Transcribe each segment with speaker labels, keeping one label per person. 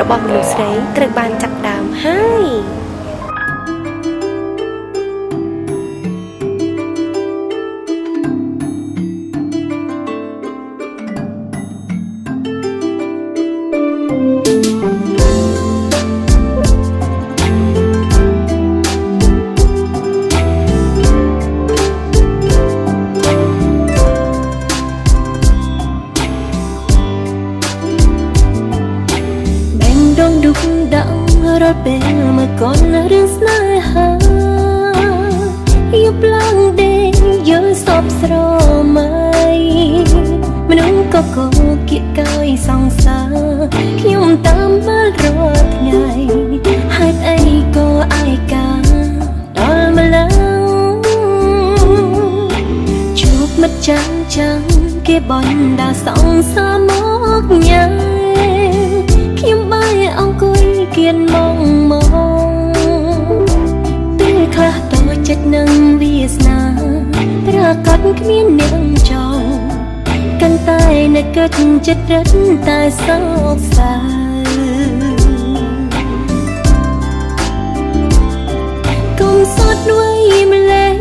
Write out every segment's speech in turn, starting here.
Speaker 1: របស់មនុស្សស្រីត្រូវបានចាប់ដើមហើយ
Speaker 2: រត់ពេលមកកូនរឿងស្នេហាយប់ឡើងដេកយល់សពស្រមៃមនុស្សក៏គគៀកកយសង្សារខ្ញុំតាមមើលរាល់ថ្ងៃហេតុអីក៏ឯកាដល់ម្ល៉េះជួបមិត្តចាំគេបណ្ដាសង្សារមកញ៉ាំខ្ញុំបាយអង្គុយគៀនមកពេលខ្លះតូចចិត្តនឹងវាសនាប្រកាសគ្មានអ្នកចង់កាន់តែនៅគិតចិត្តរត់តែសោកសៅកុំសត់វ័យម្លេះ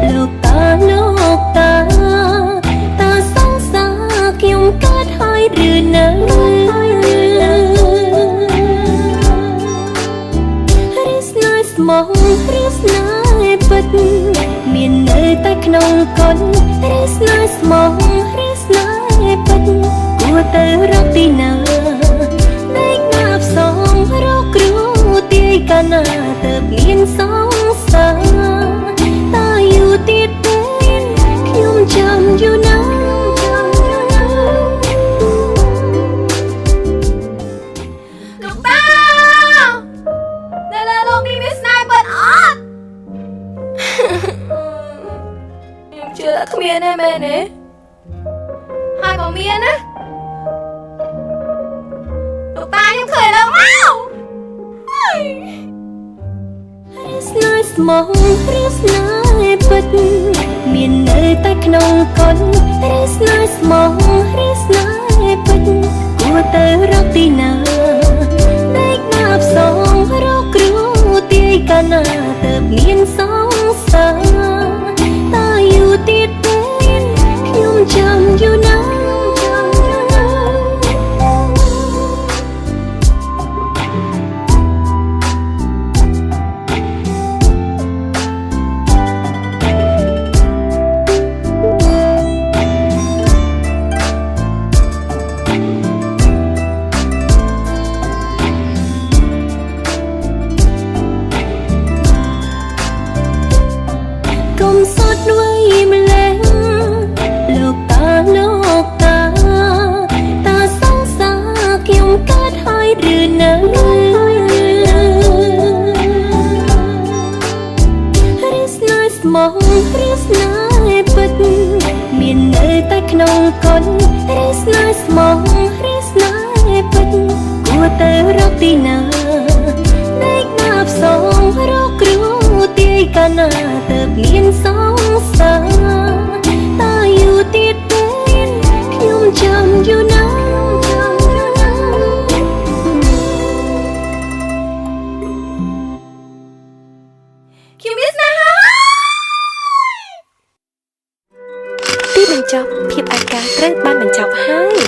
Speaker 2: លោកតាសង្សារខ្ញុំកើតហើយឬនៅមកឬស្នេហ៍ពិតមាននៅតែក្នុងកូនឬស្នេហ៍ស្មោះឬស្នេហ៍ពិតគួរទៅរកទីណាតែណាប់សងរកគ្រូទាយកាលណាទៅមានសង្សារតែយូរទៀតទេខ្ញុំចាំយូរណាស់ជឿថាគ្មានទេមែនទេហើយបើមានណាលោកតាខ្ញុំឃើញឡើងមកស្នេហ៍ស្មោះឬស្នេហ៍ពិតមាននៅតែក្នុងកូនឬស្នេហ៍ស្មោះឬស្នេហ៍ពិតគួរទៅរកទីណាតែណាប់សងរកគ្រូទាយកាលណាទៅមានសង្សារតែយូរទៀតទេខ្ញុំចាំយូរណាស់កុំសត់វ័យម្លេះលោកតាសង្សារខ្ញុំកើតហើយឬនៅឬស្នេហ៍ស្មោះឬស្នេហ៍ពិតមាននៅតែក្នុងកូនឬស្នេហ៍ស្មោះឬស្នេហ៍ពិតគួរទៅរកទីណាតែណាប់សងរកគ្រូទាយកាលណាទៅមានសង្សារតែយូរទៀតទេខ្ញុំចាំយូរណាស់ខ្ញុំមានស្នេហា
Speaker 1: ទីបញ្ចប់ភាពឯកាត្រូវបានបញ្ចប់ហើយ